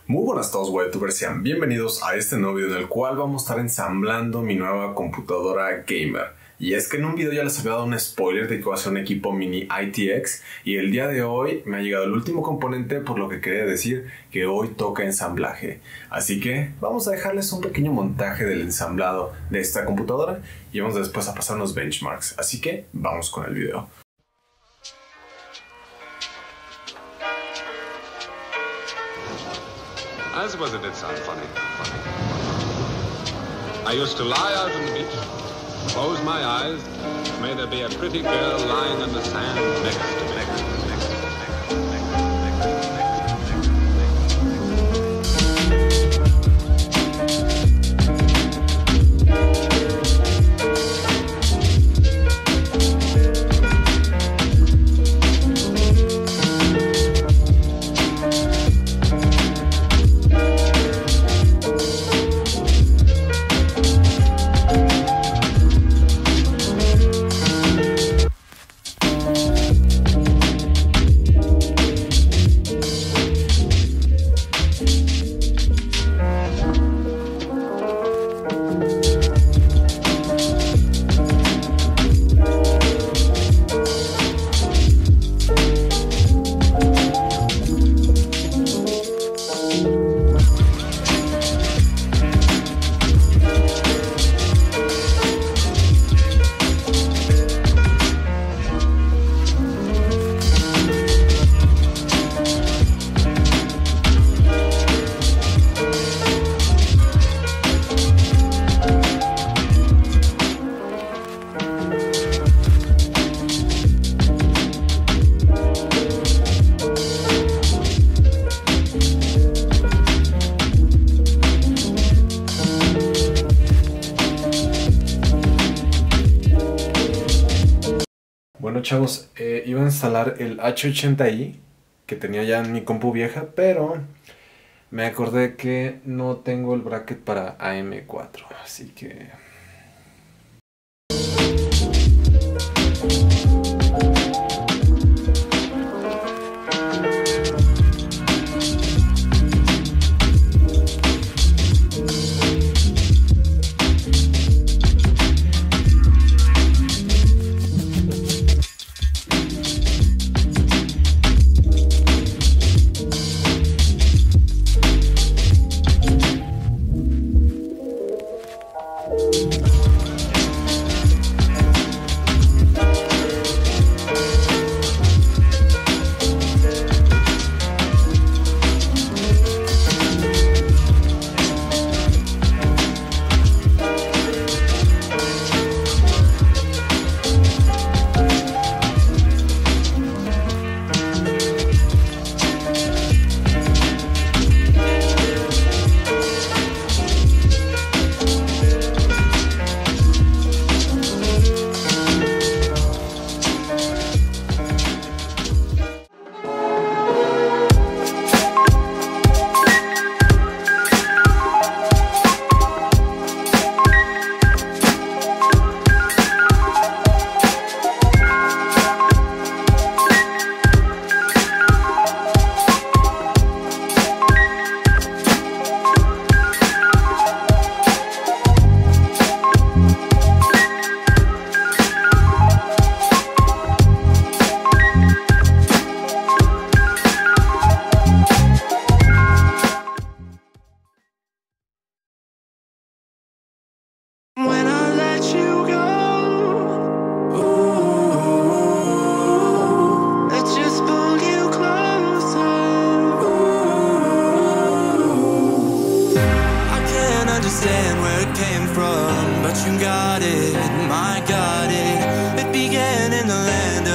Muy buenas a todos, WebTubers, sean bienvenidos a este nuevo video en el cual vamos a estar ensamblando mi nueva computadora gamer. Y es que en un video ya les había dado un spoiler de que va a ser un equipo mini ITX y el día de hoy me ha llegado el último componente, por lo que quería decir que hoy toca ensamblaje. Así que vamos a dejarles un pequeño montaje del ensamblado de esta computadora y vamos después a pasar unos benchmarks. Así que vamos con el video. I suppose it did sound funny. I used to lie out on the beach, close my eyes, may there be a pretty girl lying on the sand next to me. Bueno, chavos, iba a instalar el H80i que tenía ya en mi compu vieja, pero me acordé que no tengo el bracket para AM4, así que...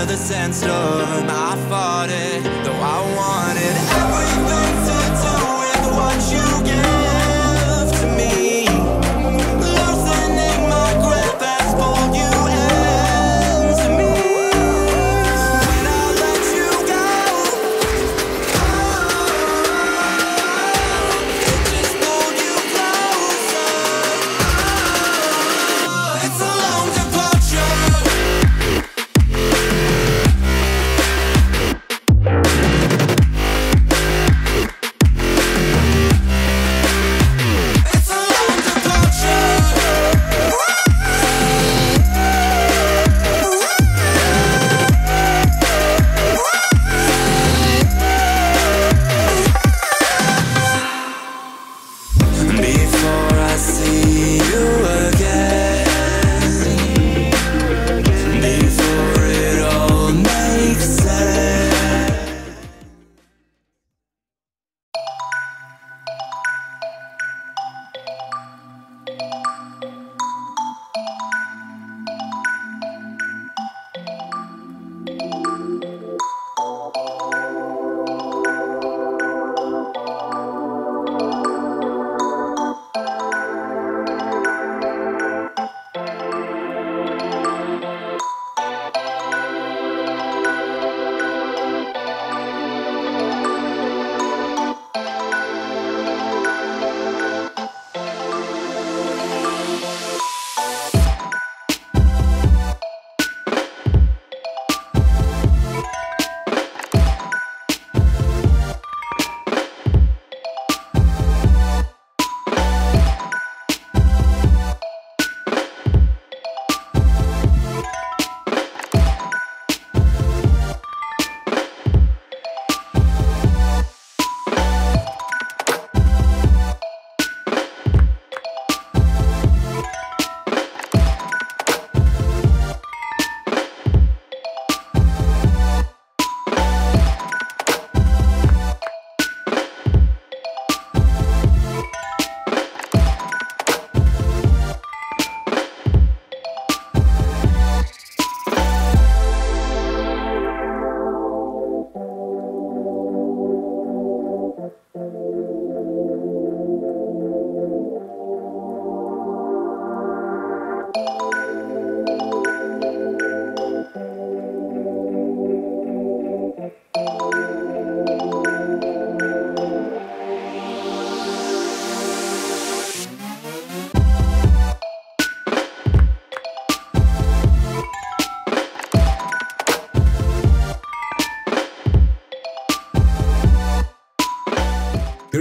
The sandstorm, I fought it, though I wanted everything to do with what you give to me. Loosening my grip as pulled you into me. When I let you go, it just pulled you closer. It's a long departure.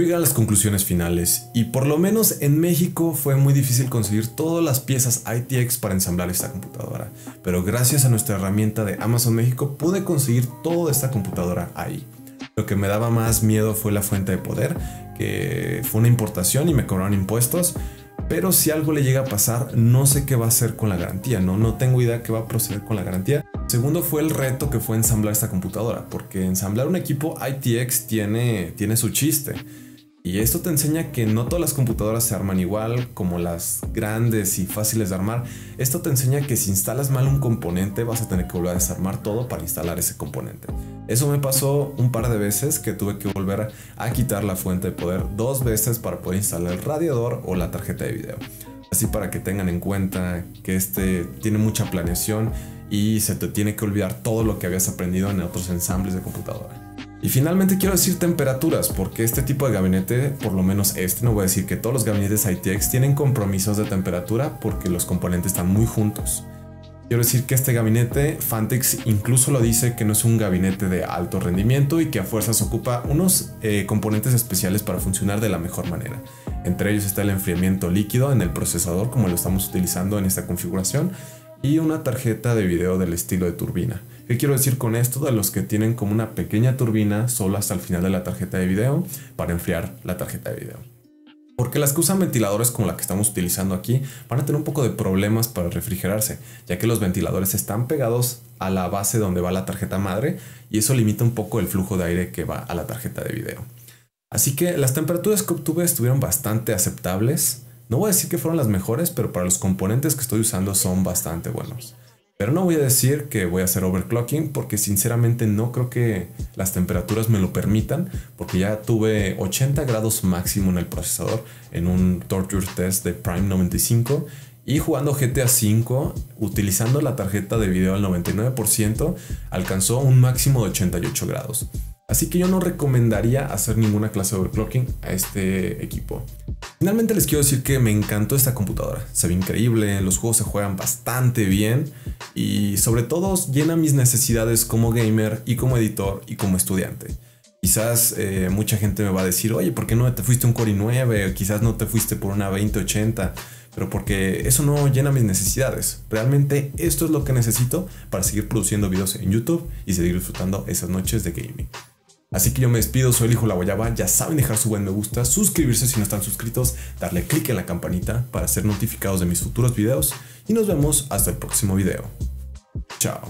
Quiero llegar a las conclusiones finales y por lo menos en México fue muy difícil conseguir todas las piezas ITX para ensamblar esta computadora, pero gracias a nuestra herramienta de Amazon México pude conseguir toda esta computadora ahí. Lo que me daba más miedo fue la fuente de poder, que fue una importación y me cobraron impuestos, pero si algo le llega a pasar no sé qué va a hacer con la garantía, no tengo idea qué va a proceder con la garantía. Segundo fue el reto que fue ensamblar esta computadora, porque ensamblar un equipo ITX tiene su chiste. Y esto te enseña que no todas las computadoras se arman igual, como las grandes y fáciles de armar. Esto te enseña que si instalas mal un componente vas a tener que volver a desarmar todo para instalar ese componente. Eso me pasó un par de veces, que tuve que volver a quitar la fuente de poder 2 veces para poder instalar el radiador o la tarjeta de video. Así para que tengan en cuenta que este tiene mucha planeación y se te tiene que olvidar todo lo que habías aprendido en otros ensambles de computadora. Y finalmente quiero decir temperaturas, porque este tipo de gabinete, por lo menos no voy a decir que todos los gabinetes ITX tienen compromisos de temperatura porque los componentes están muy juntos. Quiero decir que este gabinete, Phanteks incluso lo dice que no es un gabinete de alto rendimiento y que a fuerzas ocupa unos componentes especiales para funcionar de la mejor manera. Entre ellos está el enfriamiento líquido en el procesador, como lo estamos utilizando en esta configuración, y una tarjeta de video del estilo de turbina. ¿Qué quiero decir con esto? De los que tienen como una pequeña turbina solo hasta el final de la tarjeta de video para enfriar la tarjeta de video. Porque las que usan ventiladores como la que estamos utilizando aquí van a tener un poco de problemas para refrigerarse, ya que los ventiladores están pegados a la base donde va la tarjeta madre y eso limita un poco el flujo de aire que va a la tarjeta de video. Así que las temperaturas que obtuve estuvieron bastante aceptables. No voy a decir que fueron las mejores, pero para los componentes que estoy usando son bastante buenos. Pero no voy a decir que voy a hacer overclocking porque sinceramente no creo que las temperaturas me lo permitan, porque ya tuve 80 grados máximo en el procesador en un torture test de Prime 95 y jugando GTA V utilizando la tarjeta de video al 99% alcanzó un máximo de 88 grados. Así que yo no recomendaría hacer ninguna clase de overclocking a este equipo. Finalmente les quiero decir que me encantó esta computadora. Se ve increíble, los juegos se juegan bastante bien y sobre todo llena mis necesidades como gamer y como editor y como estudiante. Quizás mucha gente me va a decir, oye, ¿por qué no te fuiste un Core i9? O quizás no te fuiste por una 2080. Pero porque eso no llena mis necesidades. Realmente esto es lo que necesito para seguir produciendo videos en YouTube y seguir disfrutando esas noches de gaming. Así que yo me despido, soy el Hijo de la Guayaba, ya saben dejar su buen me gusta, suscribirse si no están suscritos, darle click en la campanita para ser notificados de mis futuros videos y nos vemos hasta el próximo video. Chao.